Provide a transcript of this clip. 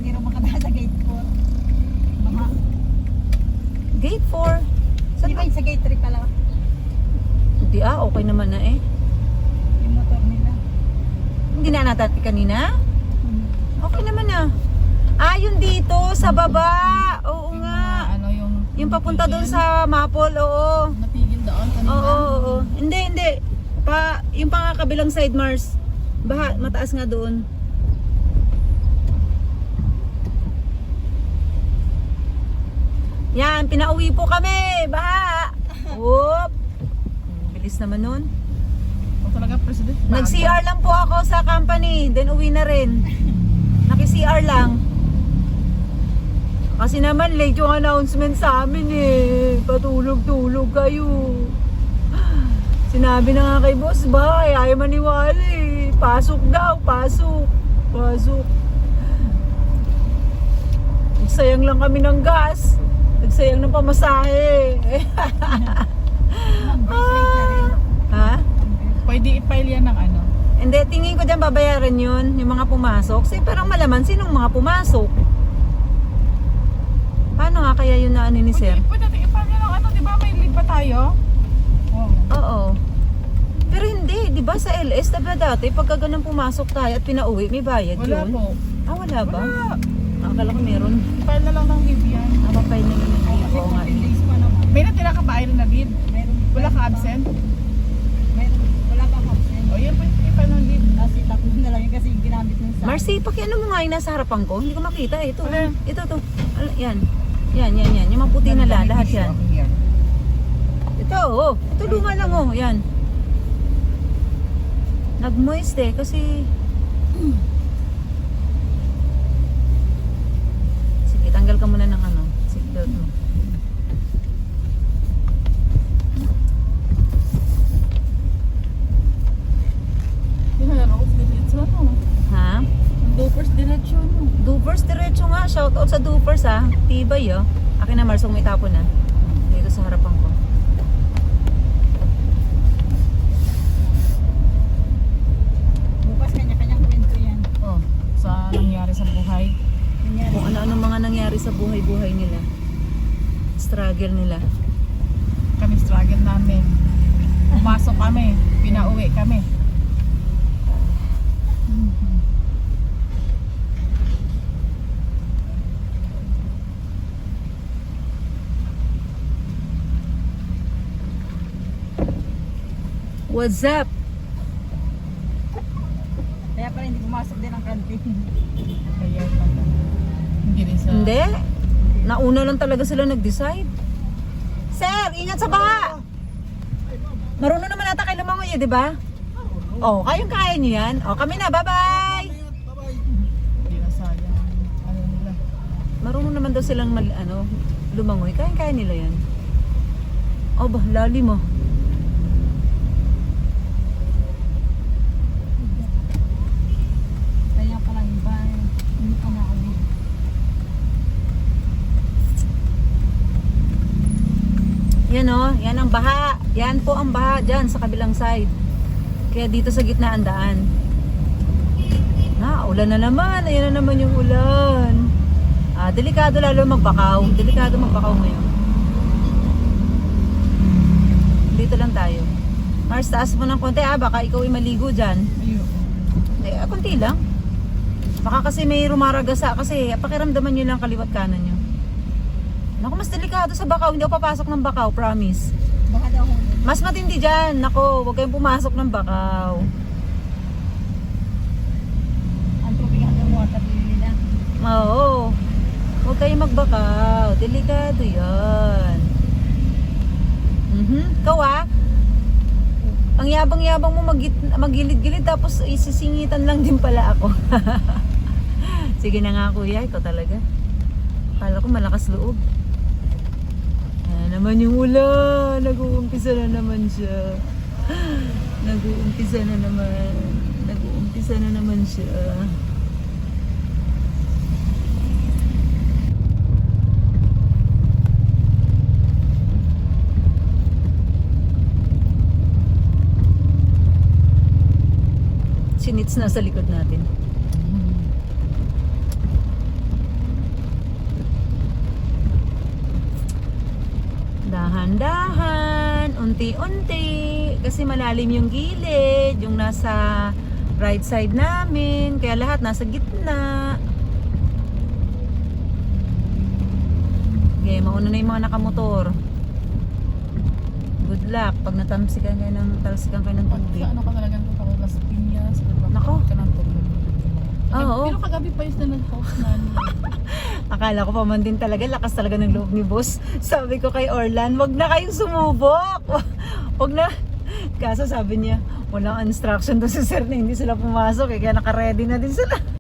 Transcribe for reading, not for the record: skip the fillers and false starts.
Hindi rin makadaan sa gate 4. Baka. Gate 4. Di ba sa gate 3 pala? Hindi okay naman na eh. Yung motor nila. Hindi na natati kanina? Okay naman na. Yun dito, sa baba. Oo nga. Ano Yung papunta doon sa Mapol, oo. natigil doon kanina. Oo. Hindi. Yung kabilang side, Mars. Baha, mataas nga doon. Yan, pinauwi po kami. Baha. Whoop. Bilis naman nun. O talaga, President. Nag-CR lang po ako sa company. Then uwi na rin. Naki-CR lang. Kasi naman late yung announcement sa amin eh. Patulog-tulog kayo. Sinabi na nga kay boss, bye, ayaw maniwala eh. Pasok daw, pasok. Nagsayang lang kami ng gas. Nagsayang ng pamasahe. Ha? Pwede i-file yan ng ano? Hindi, tingin ko dyan babayaran yun, yung mga pumasok. Pero malaman, sinong mga pumasok? Paano nga kaya yun na ano ni sir? Pwede natin i-file yan ng ano, di ba? May leave pa tayo? Oo. Pero hindi, di ba sa LS, diba dati, pagka ganun pumasok tayo at pinauwi, may bayad Wala yun? po. Wala ba? Wala. Akala ko meron. I-file na lang ng leave yan. Nakapay na lang yung Kasi oo nga. 14 days pa naman. May natira ka ba iron na leave? Meron. Wala ka absent? Meron. Wala pa absent. O yan, pwede i-file ng leave. Kasi tatlo na lang yun kasi yung ginamit ng sa. Marcy, pakiano mo nga yung nasa harapan ko? Hindi ko makita. Ito. Wala. Ito. Yan. Yung maputi na lahat yan. Ito, oh. Ito luma lang, oh. Yan. Nag-moist eh, kasi... Sige, tanggal ka muna ng ano. Seatbelt mo. Dinala ko diretso, no? Ha? Dopers diretso, no? Dupers, diretso nga. Shoutout sa Dupers, ha. Tibay, oh. Akin na, Mars, may tapon na. Dito sa harapan ko. Bukas kanya-kanyang kwento yan. Oh, sa nangyari sa buhay. Nangyari. Kung ano-ano mga nangyari sa buhay-buhay nila. Struggle nila. Kami struggle namin. Pumasok kami, pinauwi kami. What's up? Kaya pala hindi pumasok din ang canteen. Kaya pala. Hindi rin sa... Hindi. Nauna lang talaga sila nag-decide. Sir, ingat sa baha! Marunong naman ata kayo lumangoy, di ba? Oh, kayong kaya niyo yan. Oh, kami na. Bye-bye! Hindi na sayang. Ano nila? Marunong naman daw silang lumangoy. Kaya nila yan. Oh, lalim mo. Kaya pala yung ba, hindi pa nauwi. Yan oh, yan ang baha. Yan po ang baha dyan sa kabilang side. Kaya dito sa gitna ang daan. Ulan na naman. Ayan na naman yung ulan. Delikado lalo magbakaw. Delikado magbakaw ngayon. Dito lang tayo. Mars, taas mo ng konti baka ikaw ay maligo dyan. Ayun. Hindi, konti lang. Baka kasi may rumaragasa kasi pakiramdaman nyo lang kaliwat kanan nyo. Naku, mas delikado sa bakaw. Hindi ako papasok ng bakaw, promise. Baka daw huli. Mas matindi dyan. Nako, huwag kayong pumasok ng bakaw. Ang tubig hanggang water nila. Oo. Huwag kayong magbakaw. Delikado yan. Ikaw ang yabang-yabang mo magilid-gilid tapos isisingitan lang din pala ako. Sige na nga kuya, ito talaga. Akala ko malakas loob. Ayan naman yung ulan. Nag-uumpisa na naman siya. Nag-uumpisa na naman siya. Sinits na sa likod natin. Dahan-dahan, unti-unti. Kasi malalim yung gilid, yung nasa right side namin. Kaya lahat nasa gitna. Okay, mauna na yung mga nakamotor. Good luck pag natamsikan kayo ng talsikan kayo ng Pag tubig. sa ano ka talagang tutawag Las Piñas. Nako. Ka ng tubig. Oo. Pero kagabi pa yung na nag-post na ano. Akala ko pa man din talaga, lakas talaga ng loob ni boss. Sabi ko kay Orlan, wag na kayong sumubok. Wag na. Kaso sabi niya, walang instruction doon sa sir na hindi sila pumasok eh. Kaya naka-ready na din sila.